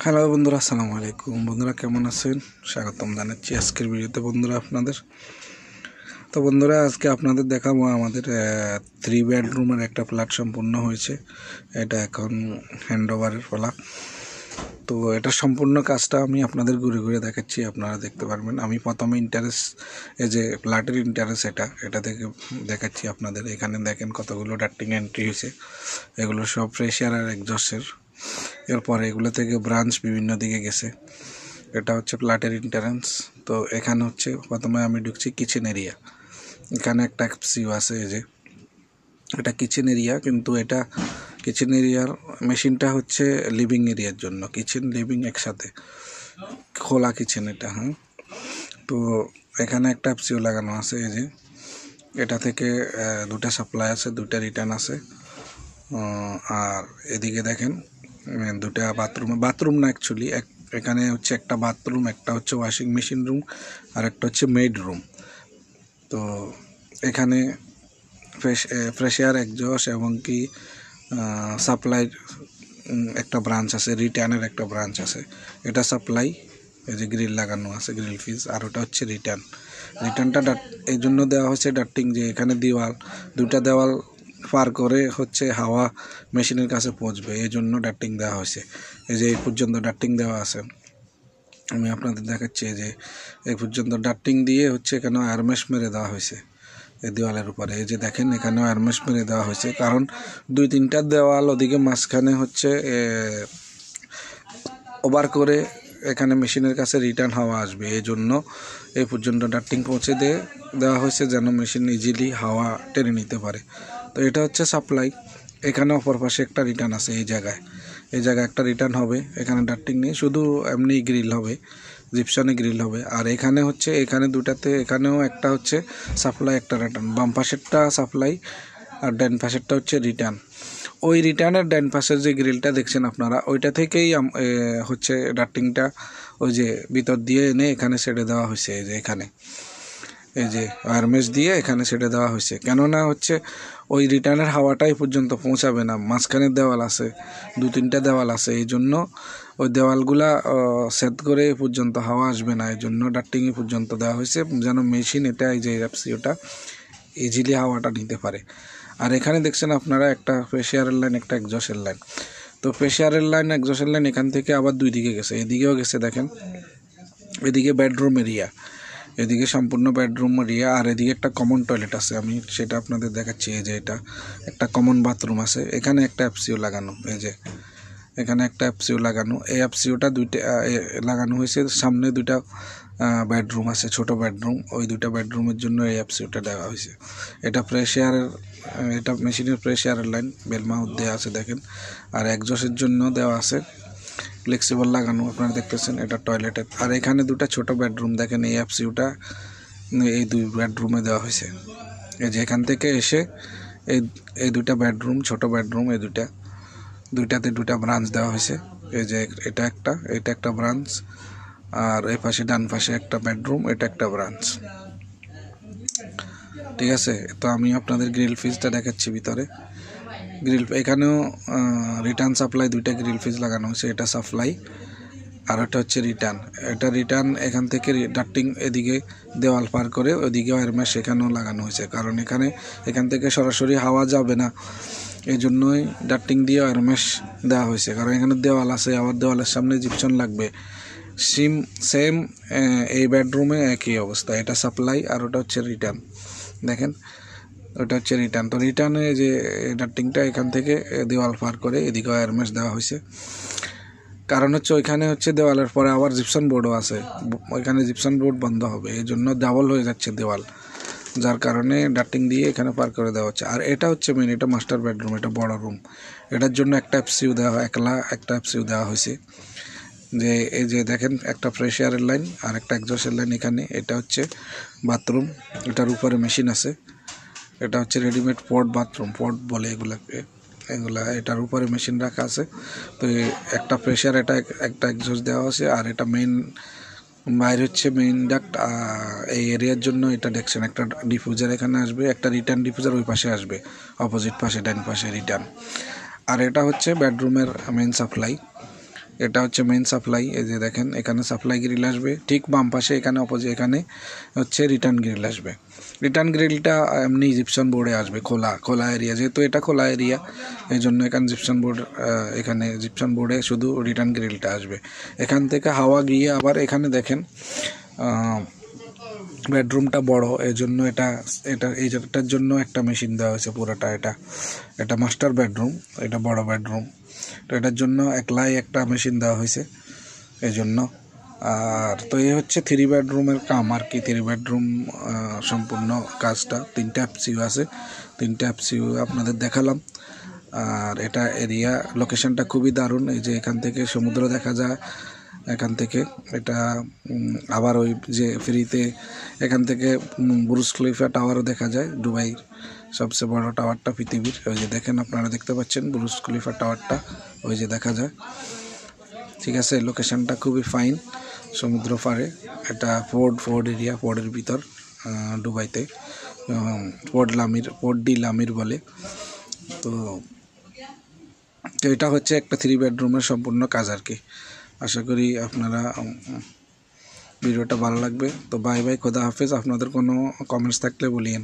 Hello বন্ধুরা, আসসালামু আলাইকুম। বন্ধুরা কেমন আছেন? স্বাগতম জানাচ্ছি আজকের ভিডিওতে বন্ধুরা আপনাদের। তো বন্ধুরা আজকে আপনাদের দেখাবো আমাদের 3 বেডরুমের একটা ফ্ল্যাট সম্পূর্ণ হয়েছে। এটা এখন হ্যান্ডওভারের পালা। তো এটা সম্পূর্ণ কাজটা আমি আপনাদের ঘুরে ঘুরে দেখাচ্ছি, আপনারা দেখতে পারবেন। আমি প্রথমে ইন্টারেস্ট, এই যে ফ্ল্যাটের ইন্টারেস্ট এটা থেকে দেখাচ্ছি আপনাদের। এখানে দেখেন কতগুলো ডাক্টিং এন্ট্রি হয়েছে, এগুলো সব ফ্রেশ এয়ার আর এক্সজস্টের। এরপরে এগুলো থেকে ব্রাঞ্চ বিভিন্ন দিকে গেছে। এটা হচ্ছে ফ্ল্যাটের এন্ট্রান্স। তো এখানে হচ্ছে প্রথমে আমি ঢুকছি কিচেন এরিয়া। এখানে একটা এফসিউ আছে, এই যে এটা কিচেন এরিয়া, কিন্তু এটা কিচেন এরিয়ার মেশিনটা হচ্ছে লিভিং এরিয়ার জন্য, কিচেন লিভিং একসাথে, খোলা কিচেন এটা। তো এখানে একটা এফসিউ লাগানো আছে, এই যে এটা থেকে দুটা সাপ্লাই আছে, দুটা রিটার্ন আছে। আর এদিকে দেখেন দুটা বাথরুম না অ্যাকচুয়ালি, এখানে হচ্ছে একটা বাথরুম, একটা হচ্ছে ওয়াশিং মেশিন রুম, আর একটা হচ্ছে মেড রুম। তো এখানে ফ্রেশ এয়ার এক্সজস্ট এবং কি সাপ্লাই একটা ব্রাঞ্চ আছে, রিটার্নের একটা ব্রাঞ্চ আছে। এটা সাপ্লাই, এই যে গ্রিল লাগানো আছে, গ্রিল ফিস। আর ওটা হচ্ছে রিটার্নটা এই জন্য দেওয়া হয়েছে ডাক্টিং, যে এখানে দুটা দেওয়াল পার করে হচ্ছে হাওয়া মেশিনের কাছে পৌঁছবে, এই জন্য ডাক্টিং দেওয়া হয়েছে। এই যে এই পর্যন্ত ডাক্টিং দেওয়া আছে, আমি আপনাদের দেখাচ্ছি। যে এই পর্যন্ত ডাক্টিং দিয়ে হচ্ছে এখানে আয়ারমেশ মেরে দেওয়া হয়েছে এই দেওয়ালের উপরে। এই যে দেখেন এখানেও আয়ারমেশ মেরে দেওয়া হয়েছে, কারণ 2-3টা দেওয়াল ওদিকে মাঝখানে হচ্ছে ওভার করে এখানে মেশিনের কাছে রিটার্ন হাওয়া আসবে, এই জন্য এই পর্যন্ত ডাক্টিং পৌঁছে দেওয়া হয়েছে, যেন মেশিন ইজিলি হাওয়া টেনে নিতে পারে। তো এটা হচ্ছে সাপ্লাই। এখানে অপর পাশে একটা রিটার্ন আছে, এই জায়গায় একটা রিটার্ন হবে। এখানে ডাক্টিং নেই, শুধু এমনি গ্রিল হবে, জিপসনে গ্রিল হবে। আর এখানে হচ্ছে দুটাতে, এখানেও একটা হচ্ছে সাপ্লাই, একটা রিটার্ন। বাম পাশেরটা সাপ্লাই আর ডান পাশেরটা হচ্ছে রিটার্ন। ওই রিটার্নের ডান পাশের যে গ্রিলটা দেখছেন আপনারা, ওইটা থেকেই হচ্ছে ডাক্টিংটা ওই যে ভিতর দিয়ে এনে এখানে সেটে দেওয়া হয়েছে। এই যে এখানে এই যে আয়ারমেশ দিয়ে এখানে সেটে দেওয়া হয়েছে, কেননা হচ্ছে ওই রিটার্নের হাওয়াটাই পর্যন্ত পৌঁছাবে না। মাঝখানের দেওয়াল আছে, 2-3টা দেওয়াল আছে, এই জন্য ওই দেওয়ালগুলা সেট করে পর্যন্ত হাওয়া আসবে না, এই জন্য ডাক্টিংই পর্যন্ত দেওয়া হয়েছে, যেন মেশিন এটা, এই যে এফসিওটা ইজিলি হাওয়াটা নিতে পারে। আর এখানে দেখছেন আপনারা একটা প্রেশারের লাইন, একটা এক্সজস্টের লাইন। তো প্রেশারের লাইন, এক্সজস্টের লাইন এখান থেকে আবার 2 দিকে গেছে, এদিকেও গেছে। দেখেন এদিকে বেডরুম এরিয়া, এদিকে সম্পূর্ণ বেডরুম এরিয়া, আর এদিকে একটা কমন টয়লেট আছে, আমি সেটা আপনাদের দেখাচ্ছি। এই যে এটা একটা কমন বাথরুম আছে, এখানে একটা এফসিও লাগানো। এই যে এখানে একটা এফসিও লাগানো, এই এফসিওটা দুইটা লাগানো হয়েছে। সামনে 2টা বেডরুম আছে, ছোট বেডরুম, ওই 2টা বেডরুমের জন্য এই এফসিওটা দেওয়া হয়েছে। এটা এটা মেশিনের প্রেশারের লাইন, বেলমাউথ দেওয়া আছে দেখেন। আর এক্সজস্টের জন্য দেওয়া আছে ফ্লেক্সিবল লাগানো, আপনারা দেখতেছেন। এটা টয়লেটের। আর এখানে 2টা ছোট বেডরুম দেখেন, এই এফসিওটা এই 2 বেডরুমে দেওয়া হয়েছে। এই যে এখান থেকে এসে এই 2টা বেডরুম, ছোট বেডরুম, এই দুইটাতে 2টা ব্রাঞ্চ দেওয়া হয়েছে। এই যে এটা একটা ব্রাঞ্চ, আর এই পাশে ডান পাশে একটা বেডরুম, এটা একটা ব্রাঞ্চ। ঠিক আছে। তো আমি আপনাদের গ্রিল ফিসটা দেখাচ্ছি ভিতরে। এখানেও রিটার্ন সাপ্লাই, 2টা গ্রিল ফিস লাগানো হয়েছে। এটা সাপ্লাই আর এটা হচ্ছে রিটার্ন। এটা রিটার্ন এখান থেকে ডাক্টিং এদিকে দেওয়াল পার করে ওইদিকে আয়ারমেশ এখানেও লাগানো হয়েছে, কারণ এখান থেকে সরাসরি হাওয়া যাবে না, এই জন্যই ডাক্টিং দিয়ে আয়ারমেশ দেওয়া হয়েছে। কারণ এখানে দেওয়াল আছে, আবার দেওয়ালের সামনে জিপসন লাগবে। সেম এই বেডরুমে একই অবস্থা। এটা সাপ্লাই আর ওটা হচ্ছে রিটার্ন। দেখেন ওটা হচ্ছে রিটার্ন। তো রিটার্নে যে ডাক্টিংটা এখান থেকে দেওয়াল পার করে এদিকে আয়ারমেশ দেওয়া হয়েছে, কারণ হচ্ছে ওইখানে হচ্ছে দেওয়ালের পরে আবার জিপসন বোর্ডও আছে, ওইখানে জিপসন বোর্ড বন্ধ হবে, এই জন্য ডাবল হয়ে যাচ্ছে দেওয়াল, যার কারণে ডাক্টিং দিয়ে এখানে পার করে দেওয়া হচ্ছে। আর এটা হচ্ছে মেন, এটা মাস্টার বেডরুম, এটা বড় রুম। এটার জন্য একটা এফসিউ দেওয়া হয়, একটা এফসিউ দেওয়া হয়েছে। যে এই যে দেখেন একটা ফ্রেশ এয়ারের লাইন আর একটা এক্সজস্টের লাইন এখানে। এটা হচ্ছে বাথরুম, এটার উপরে মেশিন আছে। এটা হচ্ছে রেডিমেড বাথরুম পট বলে এগুলা, এটার উপরে মেশিন রাখা আছে। তো একটা প্রেশার, এটা একটা এক্সজস্ট দেওয়া আছে। আর এটা বাইরে হচ্ছে মেইন ডাক্ট, এই এরিয়ার জন্য এটা দেখছেন একটা ডিফিউজার এখানে আসবে, একটা রিটার্ন ডিফিউজার ওই পাশে আসবে, অপোজিট পাশে, ডান পাশে রিটার্ন। আর এটা হচ্ছে বেডরুমের মেইন সাপ্লাই। এটা হচ্ছে মেন সাপ্লাই। এই যে দেখেন এখানে সাপ্লাই গ্রিল আসবে, ঠিক বাম পাশে এখানে এখানে হচ্ছে রিটার্ন গ্রিল আসবে। রিটার্ন গ্রিলটা এমনি জিপসন বোর্ডে আসবে, খোলা এরিয়া, যেহেতু এটা খোলা এরিয়া এই জন্য এখানে জিপসন বোর্ডে শুধু রিটার্ন গ্রিলটা আসবে। এখান থেকে হাওয়া গিয়ে আবার এখানে দেখেন বেডরুমটা বড়, এই জন্য এইটার জন্য একটা মেশিন দেওয়া হয়েছে পুরোটা। এটা মাস্টার বেডরুম, এটা বড় বেডরুম, তো এটার জন্য একলাই একটা মেশিন দেওয়া হয়েছে এই জন্য। আর তো এই হচ্ছে 3 বেডরুমের কাম আর কি। 3 বেডরুম সম্পূর্ণ কাজটা। 3টা এফসিউ আছে, 3টা এফসিউ আপনাদের দেখালাম। আর এটা এরিয়া লোকেশনটা খুবই দারুণ। এই যে এখান থেকে সমুদ্র দেখা যায়, এখান থেকে এটা আবার ওই যে ফ্রিতে এখান থেকে বুর্জ খলিফা টাওয়ারও দেখা যায়, দুবাইয়ের সবচেয়ে বড় টাওয়ারটা পৃথিবীর। ওই যে দেখেন, আপনারা দেখতে পাচ্ছেন বুর্জ খলিফা টাওয়ারটা, ওই যে দেখা যায়। ঠিক আছে, লোকেশনটা খুবই ফাইন, সমুদ্র পাড়ে। এটা ফোর্ড এরিয়া, ফোর্ডের ভিতর দুবাইতে, পোর্ট ডি লামির বলে। তো এটা হচ্ছে একটা 3 বেডরুমের সম্পূর্ণ কাজ আর কি। আশা করি আপনারা ভিডিওটা ভালো লাগবে। তো বাই বাই, খোদা হাফেজ। আপনাদের কোনো কমেন্টস থাকলে বলিয়েন।